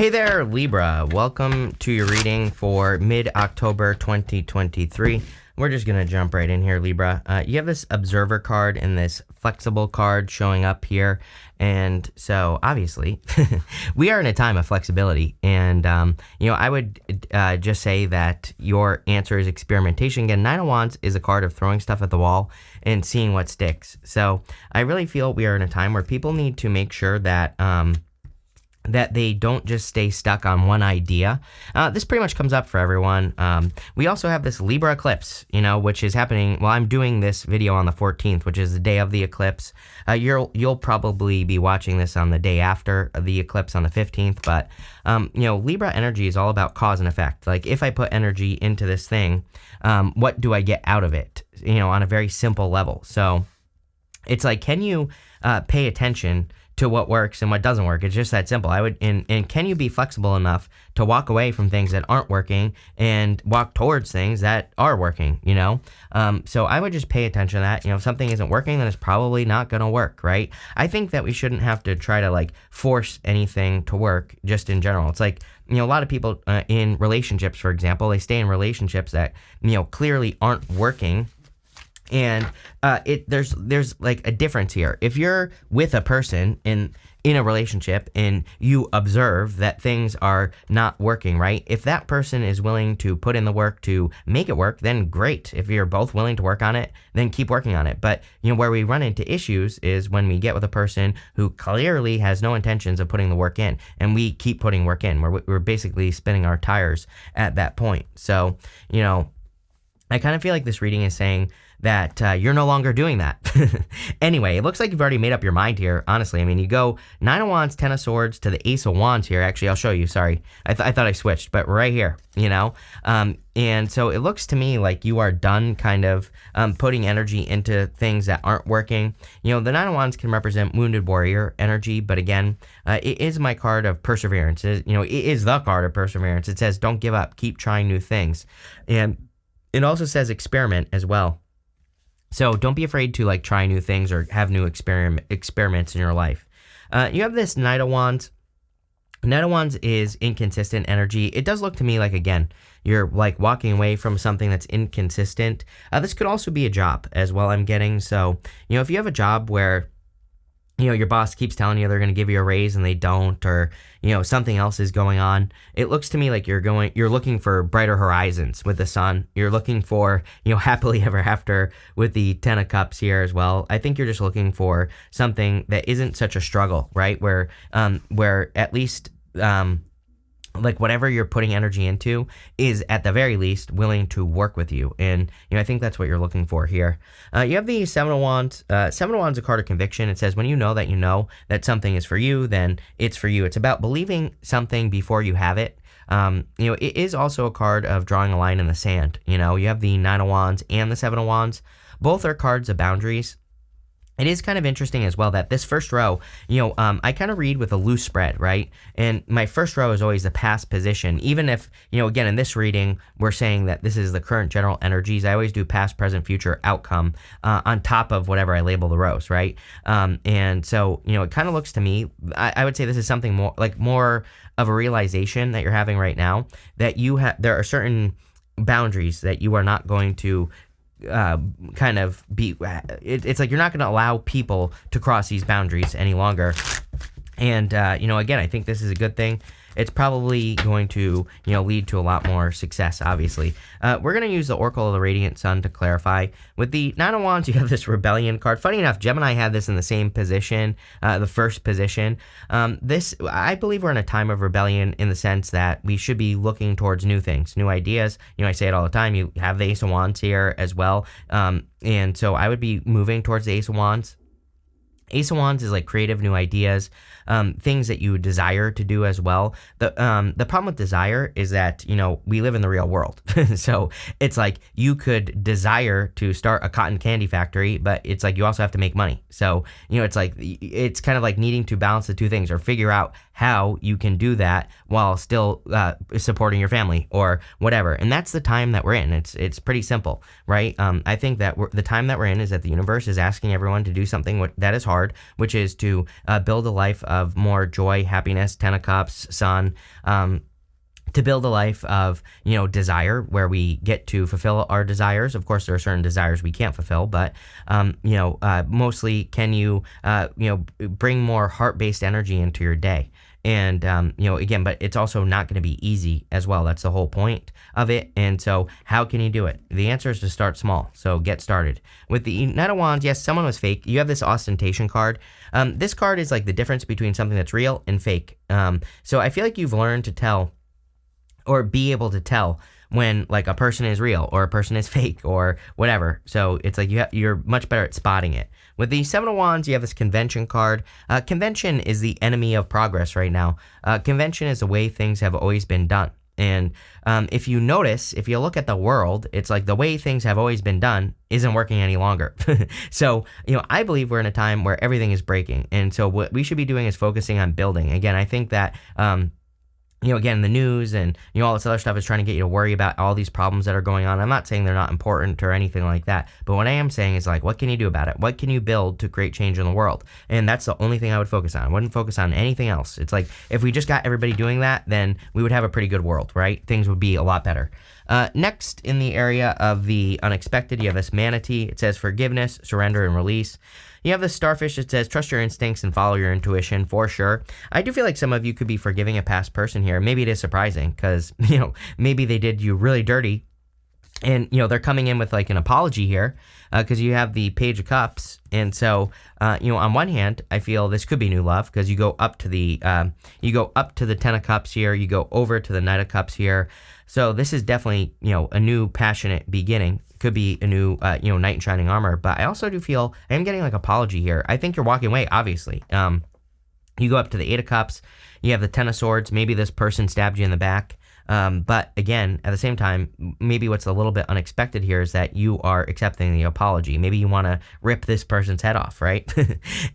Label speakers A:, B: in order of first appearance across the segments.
A: Hey there, Libra. Welcome to your reading for mid-October 2023. We're just going to jump right in here, Libra. You have this observer card and this flexible card showing up here. And so, obviously, we are in a time of flexibility. And, I would just say that your answer is experimentation. Again, Nine of Wands is a card of throwing stuff at the wall and seeing what sticks. So, I really feel we are in a time where people need to make sure that that they don't just stay stuck on one idea. This pretty much comes up for everyone. We also have this Libra eclipse, which is happening. Well, I'm doing this video on the 14th, which is the day of the eclipse. You'll probably be watching this on the day after the eclipse on the 15th. But, Libra energy is all about cause and effect. Like if I put energy into this thing, what do I get out of it? On a very simple level. So it's like, can you pay attention to what works and what doesn't work? It's just that simple. And can you be flexible enough to walk away from things that aren't working and walk towards things that are working, So I would just pay attention to that. If something isn't working, then it's probably not going to work, right? I think that we shouldn't have to try to force anything to work just in general. It's like, a lot of people in relationships, for example, they stay in relationships that, clearly aren't working. And there's like a difference here. If you're with a person in a relationship and you observe that things are not working, right? If that person is willing to put in the work to make it work, then great. If you're both willing to work on it, then keep working on it. But, where we run into issues is when we get with a person who clearly has no intentions of putting the work in, and we keep putting work in. We're basically spinning our tires at that point. So, I kind of feel like this reading is saying that you're no longer doing that. Anyway, it looks like you've already made up your mind here, honestly. I mean, you go Nine of Wands, Ten of Swords to the Ace of Wands here. Actually, I'll show you. Sorry. I thought I switched, but right here, And so it looks to me like you are done kind of putting energy into things that aren't working. The Nine of Wands can represent wounded warrior energy, but again, it is my card of perseverance. It is the card of perseverance. It says, don't give up, keep trying new things. And it also says experiment as well. So don't be afraid to try new things or have new experiments in your life. You have this Knight of Wands. Knight of Wands is inconsistent energy. It does look to me like, again, you're walking away from something that's inconsistent. This could also be a job as well, I'm getting. So, if you have a job where your boss keeps telling you they're going to give you a raise and they don't, or, something else is going on. It looks to me like you're looking for brighter horizons with the sun. You're looking for, happily ever after with the Ten of Cups here as well. I think you're just looking for something that isn't such a struggle, right? Where at least, whatever you're putting energy into is at the very least willing to work with you. And, I think that's what you're looking for here. You have the Seven of Wands. Seven of Wands is a card of conviction. It says when you know that something is for you, then it's for you. It's about believing something before you have it. It is also a card of drawing a line in the sand. You have the Nine of Wands and the Seven of Wands. Both are cards of boundaries. It is kind of interesting as well that this first row, I kind of read with a loose spread, right? And my first row is always the past position. Even if, again, in this reading, we're saying that this is the current general energies. I always do past, present, future, outcome on top of whatever I label the rows, right? And so, it kind of looks to me, I would say this is something more of a realization that you're having right now, that there are certain boundaries that you are not going to kind of be, it's like you're not going to allow people to cross these boundaries any longer. And, again, I think this is a good thing. It's probably going to, lead to a lot more success, obviously. We're going to use the Oracle of the Radiant Sun to clarify. With the Nine of Wands, you have this Rebellion card. Funny enough, Gemini had this in the same position, the first position. I believe we're in a time of rebellion in the sense that we should be looking towards new things, new ideas. I say it all the time. You have the Ace of Wands here as well. And so I would be moving towards the Ace of Wands. Ace of Wands is creative new ideas, things that you desire to do as well. The problem with desire is that, we live in the real world. So it's like you could desire to start a cotton candy factory, but it's like you also have to make money. So, it's kind of like needing to balance the two things or figure out how you can do that while still supporting your family or whatever. And that's the time that we're in. It's pretty simple, right? I think that the time that we're in is that the universe is asking everyone to do something that is hard, which is to build a life of more joy, happiness, Ten of Cups, Sun, to build a life of, desire, where we get to fulfill our desires. Of course, there are certain desires we can't fulfill, but, mostly can you, bring more heart-based energy into your day. And, again, but it's also not going to be easy as well. That's the whole point of it. And so how can you do it? The answer is to start small. So get started. With the Knight of Wands, yes, someone was fake. You have this ostentation card. This card is like the difference between something that's real and fake. So I feel like you've learned to tell or be able to tell when like a person is real or a person is fake or whatever. So it's like you're much better at spotting it. With the Seven of Wands, you have this convention card. Convention is the enemy of progress right now. Convention is the way things have always been done. And if you notice, if you look at the world, it's like the way things have always been done isn't working any longer. So, I believe we're in a time where everything is breaking. And so what we should be doing is focusing on building. Again, I think that again, the news and, all this other stuff is trying to get you to worry about all these problems that are going on. I'm not saying they're not important or anything like that, but what I am saying is like, what can you do about it? What can you build to create change in the world? And that's the only thing I would focus on. I wouldn't focus on anything else. It's like, if we just got everybody doing that, then we would have a pretty good world, right? Things would be a lot better. Next, in the area of the unexpected, you have this manatee. It says forgiveness, surrender, and release. You have this starfish that says trust your instincts and follow your intuition, for sure. I do feel like some of you could be forgiving a past person here. Maybe it is surprising because, maybe they did you really dirty. And, they're coming in with like an apology here because you have the Page of Cups. And so, on one hand, I feel this could be new love because you go up to the Ten of Cups here. You go over to the Knight of Cups here. So this is definitely, a new passionate beginning. Could be a new, knight in shining armor. But I also do feel I am getting like apology here. I think you're walking away, obviously. You go up to the Eight of Cups. You have the Ten of Swords. Maybe this person stabbed you in the back. But again, at the same time, maybe what's a little bit unexpected here is that you are accepting the apology. Maybe you want to rip this person's head off, right?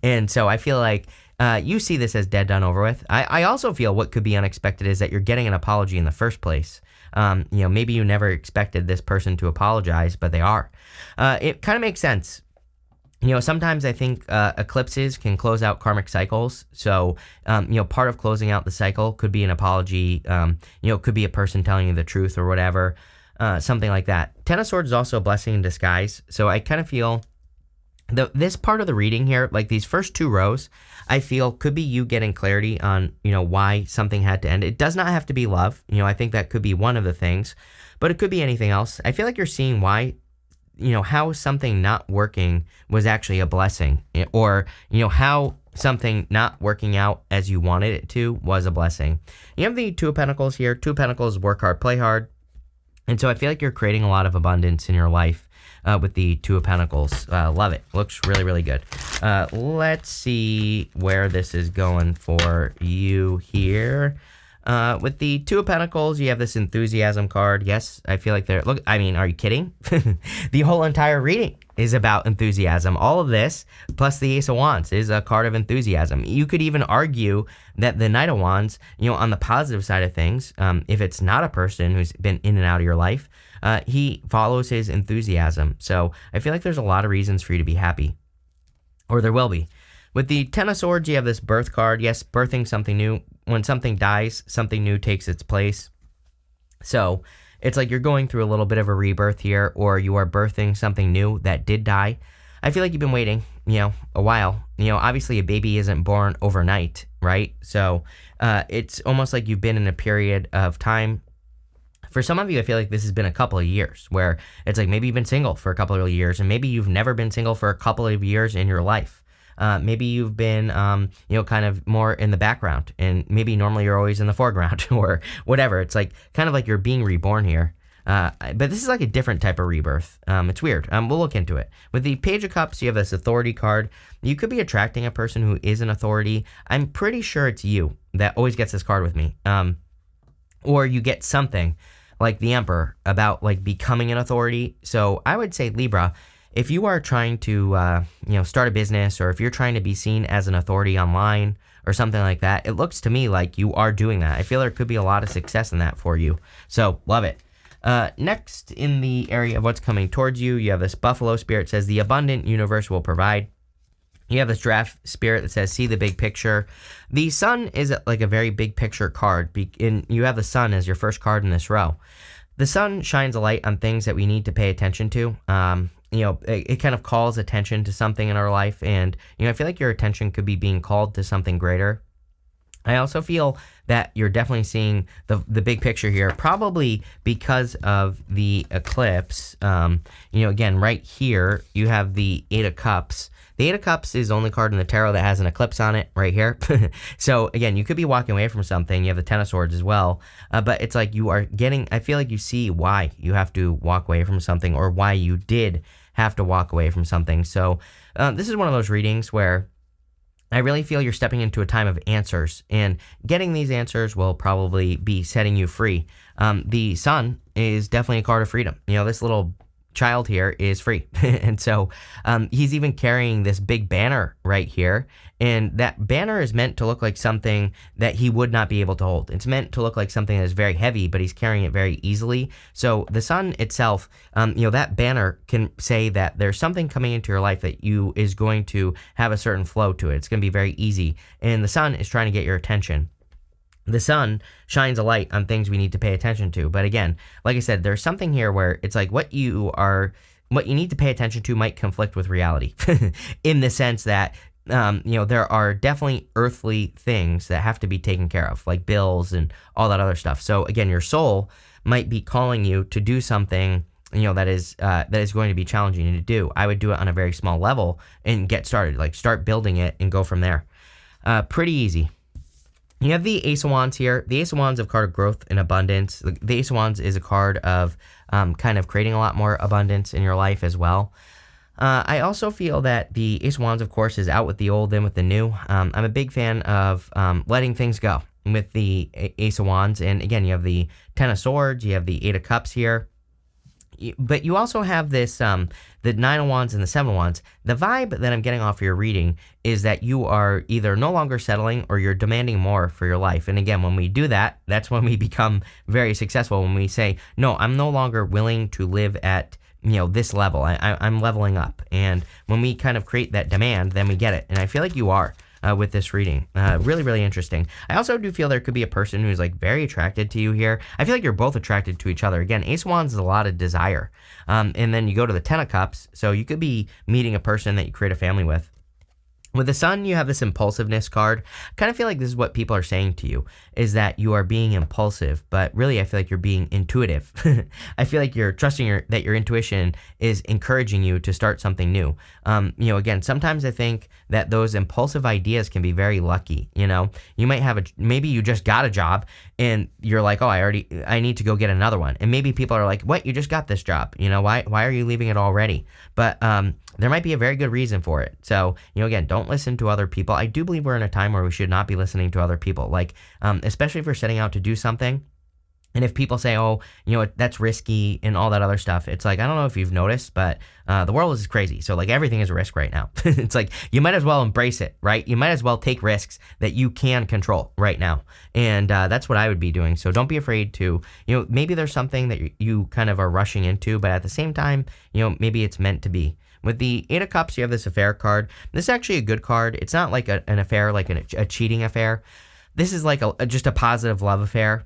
A: And so I feel like you see this as dead, done, over with. I also feel what could be unexpected is that you're getting an apology in the first place. Maybe you never expected this person to apologize, but they are. It kind of makes sense. Sometimes I think eclipses can close out karmic cycles. So, part of closing out the cycle could be an apology. Could be a person telling you the truth or whatever, something like that. Ten of Swords is also a blessing in disguise. So I kind of feel this part of the reading here, like these first two rows, I feel could be you getting clarity on, why something had to end. It does not have to be love. I think that could be one of the things, but it could be anything else. I feel like you're seeing why, how something not working was actually a blessing, or, how something not working out as you wanted it to was a blessing. You have the Two of Pentacles here. Two of Pentacles, work hard, play hard. And so I feel like you're creating a lot of abundance in your life. With the Two of Pentacles. Love it. Looks really, really good. Let's see where this is going for you here. With the Two of Pentacles, you have this enthusiasm card. Yes, I feel like are you kidding? The whole entire reading is about enthusiasm. All of this, plus the Ace of Wands, is a card of enthusiasm. You could even argue that the Knight of Wands, on the positive side of things, if it's not a person who's been in and out of your life, he follows his enthusiasm. So I feel like there's a lot of reasons for you to be happy, or there will be. With the Ten of Swords, you have this birth card. Yes, birthing something new. When something dies, something new takes its place. So it's like you're going through a little bit of a rebirth here, or you are birthing something new that did die. I feel like you've been waiting, a while. Obviously a baby isn't born overnight, right? So it's almost like you've been in a period of time. For some of you, I feel like this has been a couple of years where it's like maybe you've been single for a couple of years, and maybe you've never been single for a couple of years in your life. Maybe you've been, kind of more in the background, and maybe normally you're always in the foreground or whatever. It's like kind of like you're being reborn here. But this is like a different type of rebirth. It's weird. We'll look into it. With the Page of Cups, you have this authority card. You could be attracting a person who is an authority. I'm pretty sure it's you that always gets this card with me. Or you get something like the Emperor about like becoming an authority. So I would say, Libra, if you are trying to, start a business, or if you're trying to be seen as an authority online or something like that. It looks to me like you are doing that. I feel there could be a lot of success in that for you. So love it. Next, in the area of what's coming towards you, you have this buffalo spirit. Says the abundant universe will provide. You have this giraffe spirit that says, see the big picture. The sun is like a very big picture card, and you have the sun as your first card in this row. The sun shines a light on things that we need to pay attention to. It kind of calls attention to something in our life, and, I feel like your attention could be being called to something greater. I also feel that you're definitely seeing the big picture here, probably because of the eclipse. Again, right here, you have the Eight of Cups. The Eight of Cups is the only card in the tarot that has an eclipse on it right here. So, again, you could be walking away from something. You have the Ten of Swords as well. But it's like you are getting, I feel like you see why you have to walk away from something, or why you did have to walk away from something. So, this is one of those readings where I really feel you're stepping into a time of answers, and getting these answers will probably be setting you free. The sun is definitely a card of freedom. This little child here is free. And so he's even carrying this big banner right here. And that banner is meant to look like something that he would not be able to hold. It's meant to look like something that is very heavy, but he's carrying it very easily. So the sun itself, that banner can say that there's something coming into your life that is going to have a certain flow to it. It's going to be very easy. And the sun is trying to get your attention. The sun shines a light on things we need to pay attention to. But again, like I said, there's something here where it's like what you need to pay attention to might conflict with reality in the sense that, there are definitely earthly things that have to be taken care of, like bills and all that other stuff. So again, your soul might be calling you to do something, that is going to be challenging to do. I would do it on a very small level and get started, like start building it and go from there. Pretty easy. You have the Ace of Wands here. The Ace of Wands is a card of growth and abundance. The Ace of Wands is a card of kind of creating a lot more abundance in your life as well. I also feel that the Ace of Wands, of course, is out with the old, in with the new. I'm a big fan of letting things go with the Ace of Wands. And again, you have the Ten of Swords, you have the Eight of Cups here. But you also have this, the Nine of Wands and the Seven of Wands. The vibe that I'm getting off your reading is that you are either no longer settling or you're demanding more for your life. And again, when we do that, that's when we become very successful. When we say, no, I'm no longer willing to live at, this level. I'm leveling up. And when we kind of create that demand, then we get it. And I feel like you are. With this reading. Really, really interesting. I also do feel there could be a person who's like very attracted to you here. I feel like you're both attracted to each other. Again, Ace of Wands is a lot of desire. And then you go to the Ten of Cups. So you could be meeting a person that you create a family with. With the sun, you have this impulsiveness card. I kind of feel like this is what people are saying to you, is that you are being impulsive, but really I feel like you're being intuitive. I feel like you're trusting that your intuition is encouraging you to start something new. Again, sometimes I think that those impulsive ideas can be very lucky. You might have maybe you just got a job and you're like, oh, I need to go get another one. And maybe people are like, what? You just got this job. Why are you leaving it already? But there might be a very good reason for it. So, again, don't listen to other people. I do believe we're in a time where we should not be listening to other people, like, especially if we're setting out to do something. And if people say, oh, that's risky and all that other stuff, it's like, I don't know if you've noticed, but the world is crazy. So like everything is a risk right now. It's like, you might as well embrace it, right? You might as well take risks that you can control right now. And that's what I would be doing. So don't be afraid to, maybe there's something that you kind of are rushing into, but at the same time, maybe it's meant to be. With the Eight of Cups, you have this affair card. This is actually a good card. It's not like an affair, like a cheating affair. This is like just a positive love affair.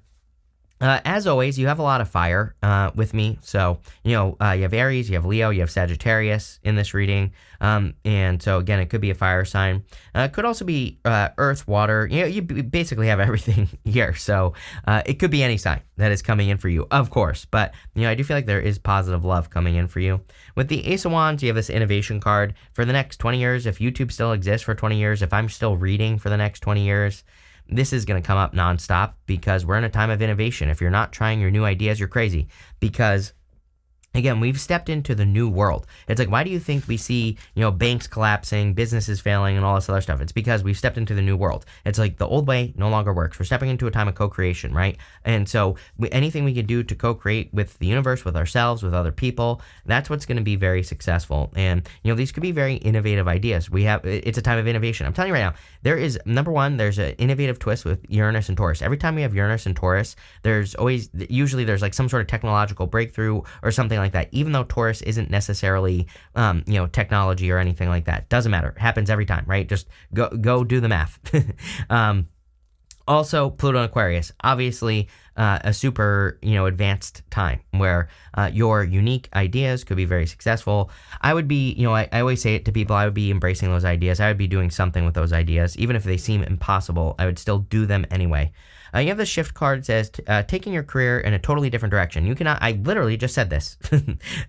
A: As always, you have a lot of fire with me. So, you have Aries, you have Leo, you have Sagittarius in this reading. And so, again, it could be a fire sign. It could also be earth, water. You basically have everything here. So, it could be any sign that is coming in for you, of course. But, I do feel like there is positive love coming in for you. With the Ace of Wands, you have this innovation card. For the next 20 years, if YouTube still exists for 20 years, if I'm still reading for the next 20 years, this is going to come up nonstop because we're in a time of innovation. If you're not trying your new ideas, you're crazy, because Again, we've stepped into the new world. It's like, why do you think we see, banks collapsing, businesses failing, and all this other stuff? It's because we've stepped into the new world. It's like the old way no longer works. We're stepping into a time of co-creation, right? And so anything we can do to co-create with the universe, with ourselves, with other people, that's what's going to be very successful. And, these could be very innovative ideas. It's a time of innovation. I'm telling you right now, there's an innovative twist with Uranus and Taurus. Every time we have Uranus and Taurus, usually there's like some sort of technological breakthrough or something like that, even though Taurus isn't necessarily technology or anything like that. Doesn't matter. It happens every time, right? Just go do the math. Also, Pluto and Aquarius, obviously a super advanced time where your unique ideas could be very successful. I would be, I always say it to people, I would be embracing those ideas. I would be doing something with those ideas. Even if they seem impossible, I would still do them anyway. You have the shift card that says taking your career in a totally different direction. You cannot, I literally just said this.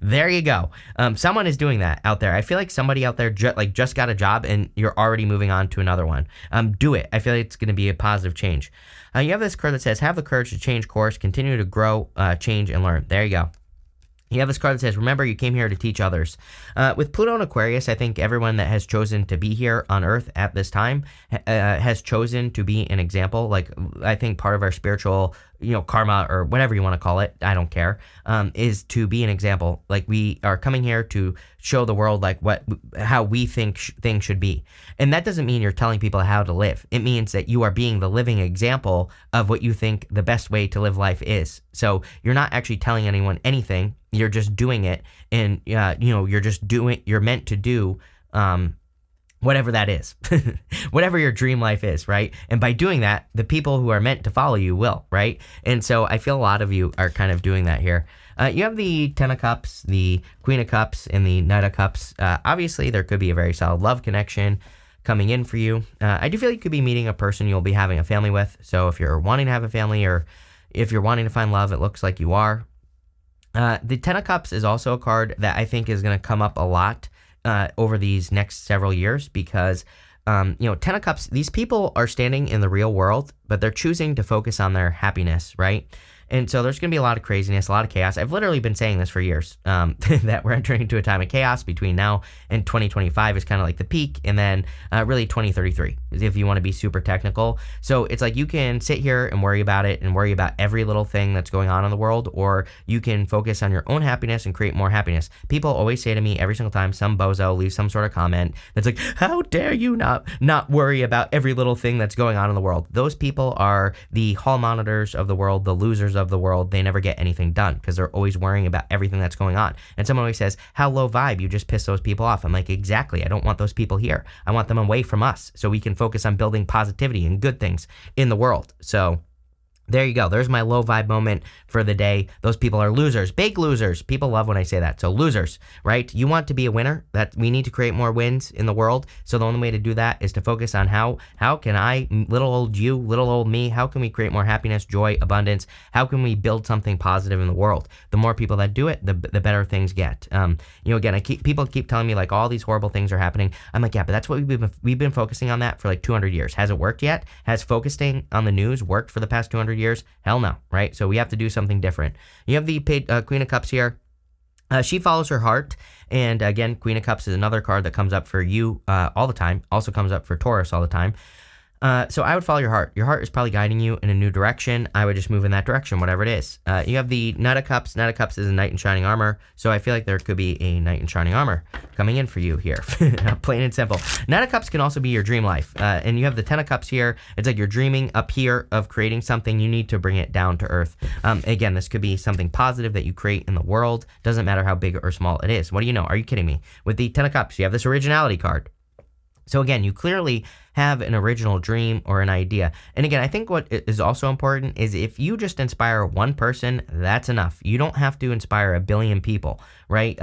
A: There you go. Someone is doing that out there. I feel like somebody out there just got a job and you're already moving on to another one. Do it. I feel like it's going to be a positive change. You have this card that says have the courage to change course, continue to grow, change, and learn. There you go. You have this card that says, remember, you came here to teach others. With Pluto and Aquarius, I think everyone that has chosen to be here on Earth at this time has chosen to be an example. Like, I think part of our spiritual, karma or whatever you want to call it, I don't care, is to be an example. Like, we are coming here to show the world, like, how we think things should be. And that doesn't mean you're telling people how to live. It means that you are being the living example of what you think the best way to live life is. So you're not actually telling anyone anything. You're just doing it, and you're meant to do whatever that is, whatever your dream life is, right? And by doing that, the people who are meant to follow you will, right? And so I feel a lot of you are kind of doing that here. You have the Ten of Cups, the Queen of Cups, and the Knight of Cups. Obviously, there could be a very solid love connection coming in for you. I do feel like you could be meeting a person you'll be having a family with. So if you're wanting to have a family, or if you're wanting to find love, it looks like you are. The Ten of Cups is also a card that I think is going to come up a lot over these next several years because, Ten of Cups, these people are standing in the real world, but they're choosing to focus on their happiness, right? And so there's going to be a lot of craziness, a lot of chaos. I've literally been saying this for years, that we're entering into a time of chaos between now and 2025 is kind of like the peak, and then really 2033, if you want to be super technical. So it's like you can sit here and worry about it and worry about every little thing that's going on in the world, or you can focus on your own happiness and create more happiness. People always say to me every single time some bozo leaves some sort of comment that's like, how dare you not worry about every little thing that's going on in the world. Those people are the hall monitors of the world, the losers of the world. They never get anything done because they're always worrying about everything that's going on. And someone always says, how low vibe, you just piss those people off. I'm like, exactly. I don't want those people here. I want them away from us so we can focus on building positivity and good things in the world. So there you go. There's my low vibe moment for the day. Those people are losers, big losers. People love when I say that. So losers, right? You want to be a winner. That we need to create more wins in the world. So the only way to do that is to focus on how can I, little old you, little old me, how can we create more happiness, joy, abundance? How can we build something positive in the world? The more people that do it, the better things get. Again, people keep telling me like all these horrible things are happening. I'm like, yeah, but that's what we've been focusing on that for like 200 years. Has it worked yet? Has focusing on the news worked for the past 200 years? Hell no, right? So we have to do something different. You have the Queen of Cups here. She follows her heart. And again, Queen of Cups is another card that comes up for you all the time. Also comes up for Taurus all the time. So I would follow your heart. Your heart is probably guiding you in a new direction. I would just move in that direction, whatever it is. You have the Knight of Cups. Knight of Cups is a knight in shining armor. So I feel like there could be a knight in shining armor coming in for you here. Plain and simple. Knight of Cups can also be your dream life. And you have the Ten of Cups here. It's like you're dreaming up here of creating something. You need to bring it down to earth. Again, this could be something positive that you create in the world. Doesn't matter how big or small it is. What do you know? Are you kidding me? With the Ten of Cups, you have this originality card. So again, you clearly have an original dream or an idea. And again, I think what is also important is if you just inspire one person, that's enough. You don't have to inspire 1 billion people, right?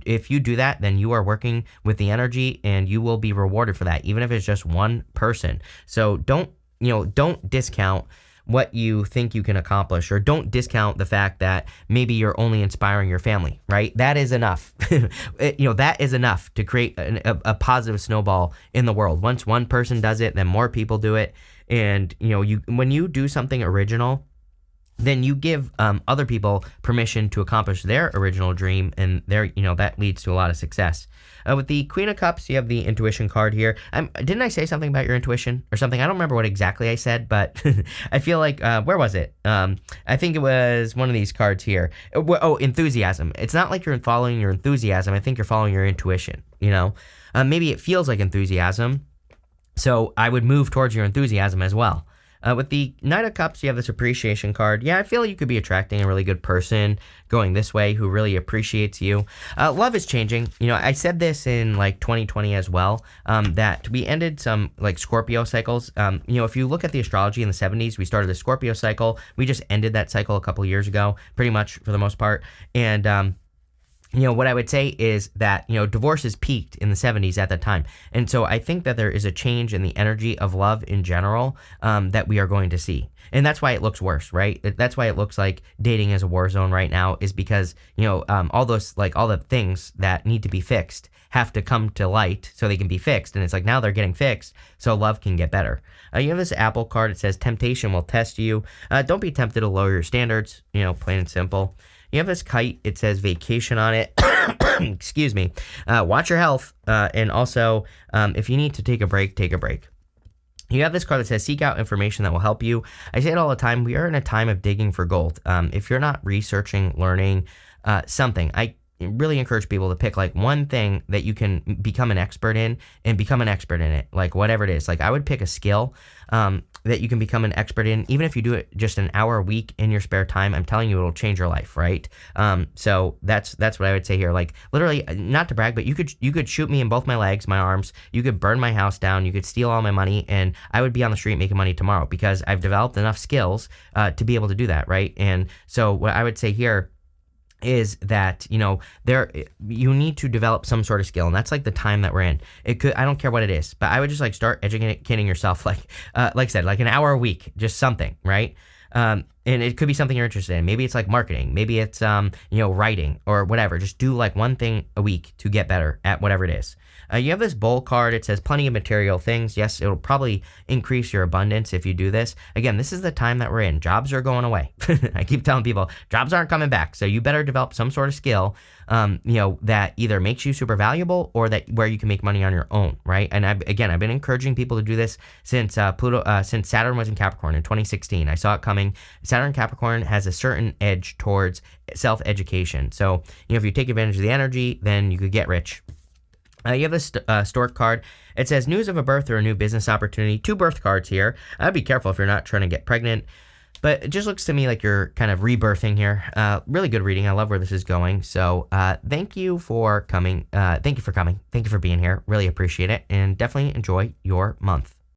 A: If you do that, then you are working with the energy and you will be rewarded for that, even if it's just one person. So don't discount what you think you can accomplish, or don't discount the fact that maybe you're only inspiring your family, right? That is enough. That is enough to create a positive snowball in the world. Once one person does it, then more people do it. And, when you do something original, then you give other people permission to accomplish their original dream, and that leads to a lot of success. With the Queen of Cups, you have the intuition card here. Didn't I say something about your intuition or something? I don't remember what exactly I said, but I feel like, where was it? I think it was one of these cards here. Oh, enthusiasm. It's not like you're following your enthusiasm. I think you're following your intuition, Maybe it feels like enthusiasm, so I would move towards your enthusiasm as well. With the Knight of Cups, you have this appreciation card. Yeah, I feel like you could be attracting a really good person going this way who really appreciates you. Love is changing. I said this in like 2020 as well, that we ended some like Scorpio cycles. If you look at the astrology in the 70s, we started the Scorpio cycle. We just ended that cycle a couple of years ago, pretty much for the most part. And what I would say is that, divorces peaked in the 70s at that time. And so I think that there is a change in the energy of love in general that we are going to see. And that's why it looks worse, right? That's why it looks like dating is a war zone right now, is because, all those, like all the things that need to be fixed have to come to light so they can be fixed. And it's like now they're getting fixed so love can get better. You have this Apple card. It says temptation will test you. Don't be tempted to lower your standards, plain and simple. You have this kite. It says vacation on it. Excuse me. Watch your health. And also, if you need to take a break, take a break. You have this card that says seek out information that will help you. I say it all the time. We are in a time of digging for gold. If you're not researching, learning something, I really encourage people to pick like one thing that you can become an expert in and become an expert in it, like whatever it is. Like I would pick a skill that you can become an expert in, even if you do it just an hour a week in your spare time. I'm telling you, it'll change your life, right? So that's what I would say here. Like literally, not to brag, but you could shoot me in both my legs, my arms. You could burn my house down. You could steal all my money, and I would be on the street making money tomorrow because I've developed enough skills to be able to do that, right? And so what I would say here is that you need to develop some sort of skill, and that's like the time that we're in. I don't care what it is, but I would just like start educating yourself, like I said, like an hour a week, just something, right? And it could be something you're interested in. Maybe it's like marketing, maybe it's writing or whatever. Just do like one thing a week to get better at whatever it is. You have this bowl card. It says plenty of material things. Yes, it'll probably increase your abundance if you do this. Again, this is the time that we're in. Jobs are going away. I keep telling people jobs aren't coming back. So you better develop some sort of skill, that either makes you super valuable or that where you can make money on your own, right? And I've been encouraging people to do this since since Saturn was in Capricorn in 2016. I saw it coming. Saturn Capricorn has a certain edge towards self-education. So, if you take advantage of the energy, then you could get rich. You have this stork card. It says news of a birth or a new business opportunity. 2 birth cards here. I'd be careful if you're not trying to get pregnant. But it just looks to me like you're kind of rebirthing here. Really good reading. I love where this is going. So thank you for coming. Thank you for coming. Thank you for being here. Really appreciate it. And definitely enjoy your month.